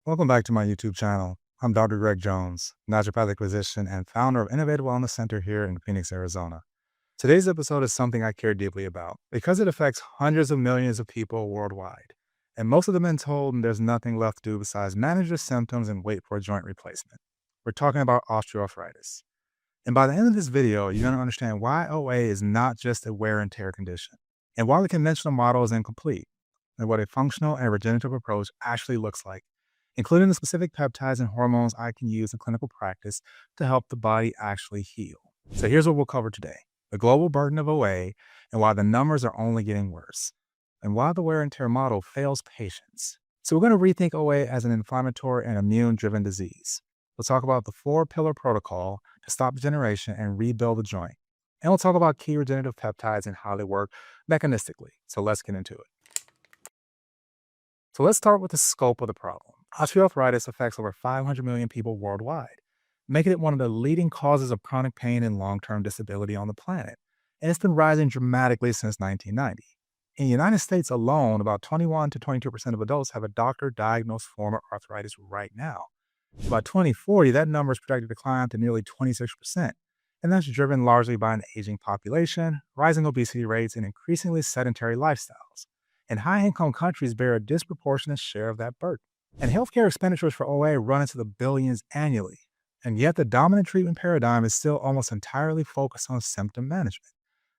Welcome back to my YouTube channel. I'm Dr. Greg Jones, naturopathic physician and founder of Innovative Wellness Center here in Phoenix, Arizona. Today's episode is something I care deeply about because it affects hundreds of millions of people worldwide. And most of them have been told there's nothing left to do besides manage their symptoms and wait for a joint replacement. We're talking about osteoarthritis. And by the end of this video, you're going to understand why OA is not just a wear and tear condition, and why the conventional model is incomplete, and what a functional and regenerative approach actually looks like, including the specific peptides and hormones I can use in clinical practice to help the body actually heal. So here's what we'll cover today: the global burden of OA and why the numbers are only getting worse, and why the wear and tear model fails patients. So we're going to rethink OA as an inflammatory and immune-driven disease. We'll talk about the four-pillar protocol to stop degeneration and rebuild the joint. And we'll talk about key regenerative peptides and how they work mechanistically. So let's get into it. So let's start with the scope of the problem. Osteoarthritis affects over 500 million people worldwide, making it one of the leading causes of chronic pain and long-term disability on the planet. And it's been rising dramatically since 1990. In the United States alone, about 21 to 22% of adults have a doctor-diagnosed form of arthritis right now. By 2040, that number is projected to climb to nearly 26%. And that's driven largely by an aging population, rising obesity rates, and increasingly sedentary lifestyles. And high-income countries bear a disproportionate share of that burden. And healthcare expenditures for OA run into the billions annually. And yet the dominant treatment paradigm is still almost entirely focused on symptom management,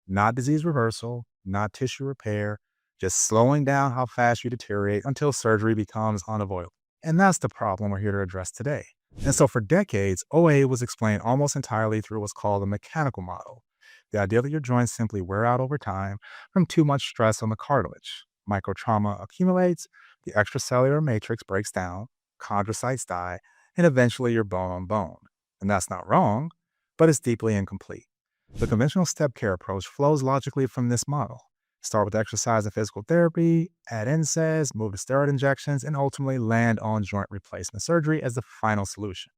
not disease reversal, not tissue repair, just slowing down how fast you deteriorate until surgery becomes unavoidable. And that's the problem we're here to address today. And so for decades, OA was explained almost entirely through what's called a mechanical model, the idea that your joints simply wear out over time from too much stress on the cartilage. Microtrauma accumulates, the extracellular matrix breaks down, chondrocytes die, and eventually you're bone on bone. And that's not wrong, but it's deeply incomplete. The conventional step care approach flows logically from this model. Start with exercise and physical therapy, add NSAIDs, move to steroid injections, and ultimately land on joint replacement surgery as the final solution.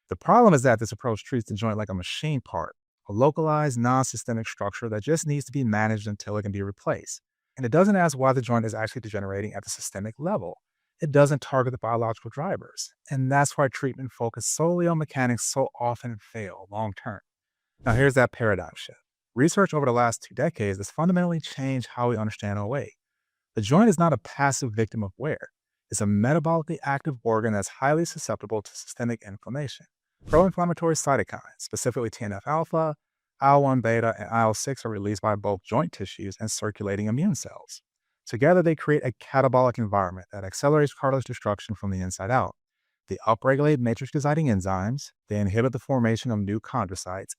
The problem is that this approach treats the joint like a machine part, a localized, non-systemic structure that just needs to be managed until it can be replaced. And it doesn't ask why the joint is actually degenerating at the systemic level. It doesn't target the biological drivers. And that's why treatment focused solely on mechanics so often fail long term. Now, here's that paradigm shift. Research over the last 2 decades has fundamentally changed how we understand OA. The joint is not a passive victim of wear. It's a metabolically active organ that's highly susceptible to systemic inflammation. Pro-inflammatory cytokines, specifically TNF alpha, IL-1 beta, and IL-6 are released by both joint tissues and circulating immune cells. Together, they create a catabolic environment that accelerates cartilage destruction from the inside out. They upregulate matrix-deciding enzymes, they inhibit the formation of new chondrocytes,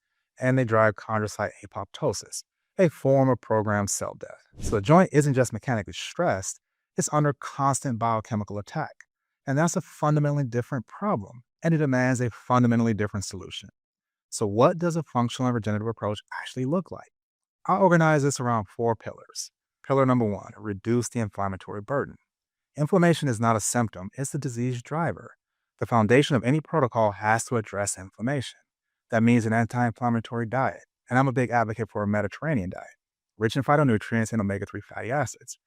and they drive chondrocyte apoptosis, a form of programmed cell death. So the joint isn't just mechanically stressed, it's under constant biochemical attack. And that's a fundamentally different problem, and it demands a fundamentally different solution. So what does a functional and regenerative approach actually look like? I'll organize this around four pillars. Pillar number one, reduce the inflammatory burden. Inflammation is not a symptom, it's the disease driver. The foundation of any protocol has to address inflammation. That means an anti-inflammatory diet, and I'm a big advocate for a Mediterranean diet, rich in phytonutrients and omega-3 fatty acids.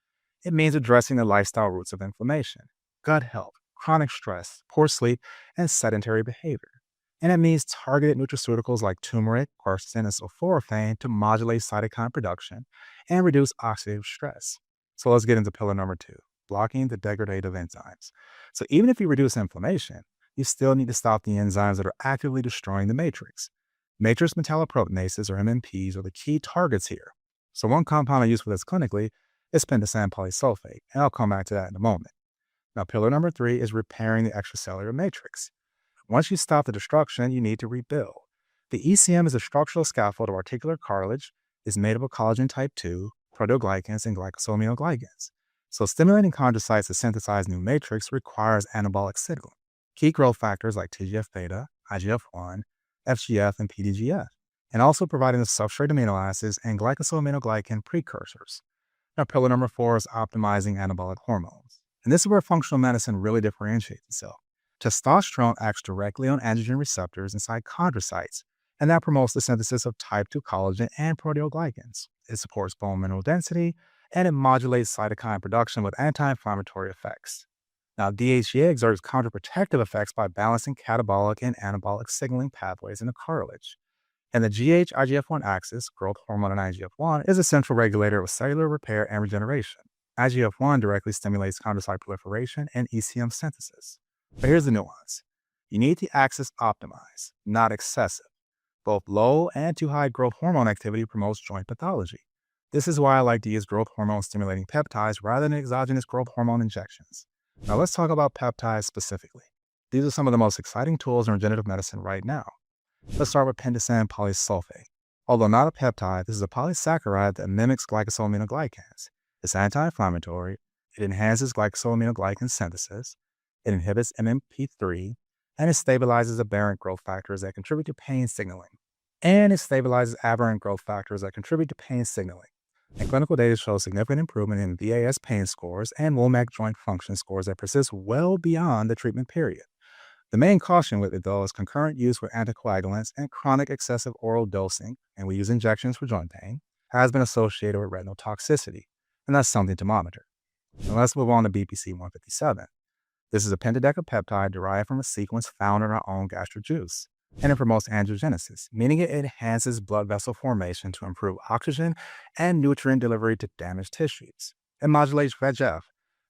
It means addressing the lifestyle roots of inflammation: gut health, chronic stress, poor sleep, and sedentary behavior. And it means targeted nutraceuticals like turmeric, quercetin, and sulforaphane to modulate cytokine production and reduce oxidative stress. So let's get into pillar number two, blocking the degradative enzymes. So even if you reduce inflammation, you still need to stop the enzymes that are actively destroying the matrix. Matrix metalloproteinases, or MMPs, are the key targets here. So one compound I use for this clinically is pentasan polysulfate, and I'll come back to that in a moment. Now, pillar number three is repairing the extracellular matrix. Once you stop the destruction, you need to rebuild. The ECM is a structural scaffold of articular cartilage, is made up of collagen type 2, proteoglycans, and glycosaminoglycans. So stimulating chondrocytes to synthesize new matrix requires anabolic signaling. Key growth factors like TGF-beta, IGF-1, FGF, and PDGF, and also providing the substrate amino acids and glycosaminoglycan precursors. Now, pillar number four is optimizing anabolic hormones. And this is where functional medicine really differentiates itself. Testosterone acts directly on androgen receptors inside chondrocytes, and that promotes the synthesis of type 2 collagen and proteoglycans. It supports bone mineral density, and it modulates cytokine production with anti-inflammatory effects. Now, DHEA exerts counterprotective effects by balancing catabolic and anabolic signaling pathways in the cartilage. And the GH-IGF-1 axis, growth hormone and IGF-1, is a central regulator of cellular repair and regeneration. IGF-1 directly stimulates chondrocyte proliferation and ECM synthesis. But here's the nuance. You need the axis optimized, not excessive. Both low and too high growth hormone activity promotes joint pathology. This is why I like to use growth hormone stimulating peptides rather than exogenous growth hormone injections. Now let's talk about peptides specifically. These are some of the most exciting tools in regenerative medicine right now. Let's start with pendisan polysulfate. Although not a peptide, this is a polysaccharide that mimics glycosaminoglycans. It's anti-inflammatory, it enhances glycosaminoglycan synthesis, it inhibits MMP3, and it stabilizes aberrant growth factors that contribute to pain signaling. And it stabilizes aberrant growth factors that contribute to pain signaling. And clinical data shows significant improvement in VAS pain scores and WOMAC joint function scores that persist well beyond the treatment period. The main caution with it, though, is concurrent use with anticoagulants and chronic excessive oral dosing, and we use injections for joint pain, has been associated with retinal toxicity, and that's something to monitor. Now let's move on to BPC 157. This is a pentadecapeptide derived from a sequence found in our own gastric juice, and it promotes angiogenesis, meaning it enhances blood vessel formation to improve oxygen and nutrient delivery to damaged tissues. It modulates VEGF,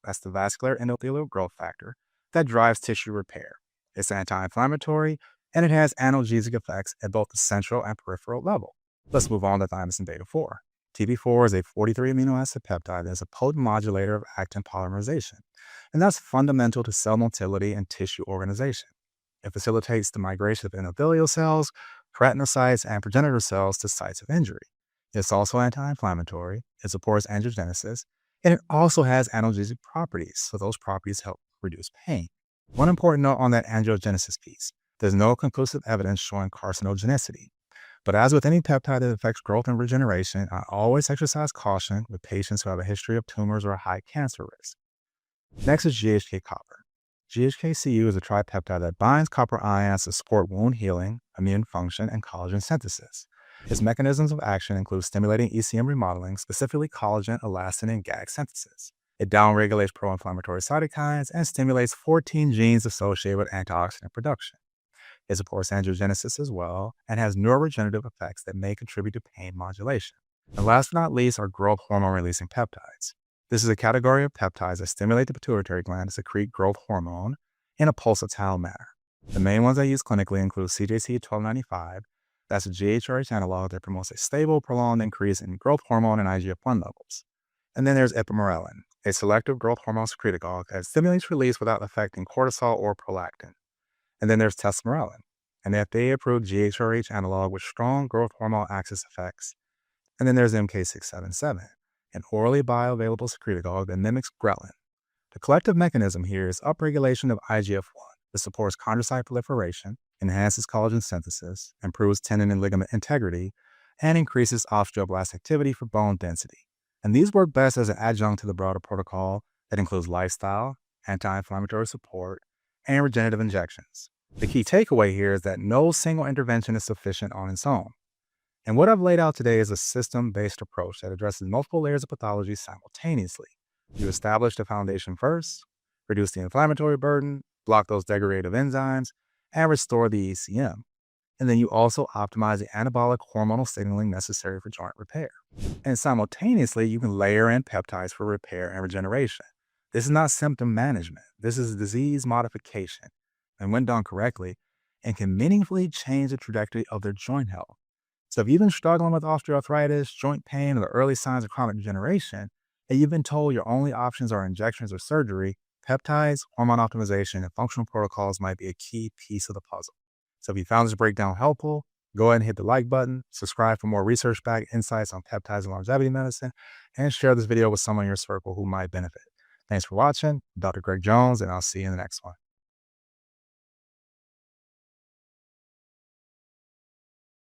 that's the vascular endothelial growth factor, that drives tissue repair. It's anti-inflammatory, and it has analgesic effects at both the central and peripheral level. Let's move on to thymosin beta-4. TB4 is a 43 amino acid peptide that is a potent modulator of actin polymerization, and that's fundamental to cell motility and tissue organization. It facilitates the migration of endothelial cells, keratinocytes, and progenitor cells to sites of injury. It's also anti-inflammatory, it supports angiogenesis, and it also has analgesic properties, so those properties help reduce pain. One important note on that angiogenesis piece, there's no conclusive evidence showing carcinogenicity. But as with any peptide that affects growth and regeneration, I always exercise caution with patients who have a history of tumors or a high cancer risk. Next is GHK copper. GHK-Cu is a tripeptide that binds copper ions to support wound healing, immune function, and collagen synthesis. Its mechanisms of action include stimulating ECM remodeling, specifically collagen, elastin, and GAG synthesis. It downregulates pro-inflammatory cytokines and stimulates 14 genes associated with antioxidant production. It supports angiogenesis as well and has neuroregenerative effects that may contribute to pain modulation. And last but not least are growth hormone-releasing peptides. This is a category of peptides that stimulate the pituitary gland to secrete growth hormone in a pulsatile manner. The main ones I use clinically include CJC-1295, that's a GHRH analog that promotes a stable, prolonged increase in growth hormone and IGF-1 levels. And then there's ipamorelin, a selective growth hormone secretagogue that stimulates release without affecting cortisol or prolactin. And then there's tesamorelin, an FDA-approved GHRH analog with strong growth hormone axis effects. And then there's MK677, an orally bioavailable secretagogue that mimics ghrelin. The collective mechanism here is upregulation of IGF-1 that supports chondrocyte proliferation, enhances collagen synthesis, improves tendon and ligament integrity, and increases osteoblast activity for bone density. And these work best as an adjunct to the broader protocol that includes lifestyle, anti-inflammatory support, and regenerative injections. The key takeaway here is that no single intervention is sufficient on its own. And what I've laid out today is a system-based approach that addresses multiple layers of pathology simultaneously. You establish the foundation first, reduce the inflammatory burden, block those degradative enzymes, and restore the ECM. And then you also optimize the anabolic hormonal signaling necessary for joint repair. And simultaneously, you can layer in peptides for repair and regeneration. This is not symptom management. This is disease modification. And when done correctly, it can meaningfully change the trajectory of their joint health. So if you've been struggling with osteoarthritis, joint pain, or the early signs of chronic degeneration, and you've been told your only options are injections or surgery, peptides, hormone optimization, and functional protocols might be a key piece of the puzzle. So if you found this breakdown helpful, go ahead and hit the like button, subscribe for more research-backed insights on peptides and longevity medicine, and share this video with someone in your circle who might benefit. Thanks for watching. Dr. Greg Jones, and I'll see you in the next one.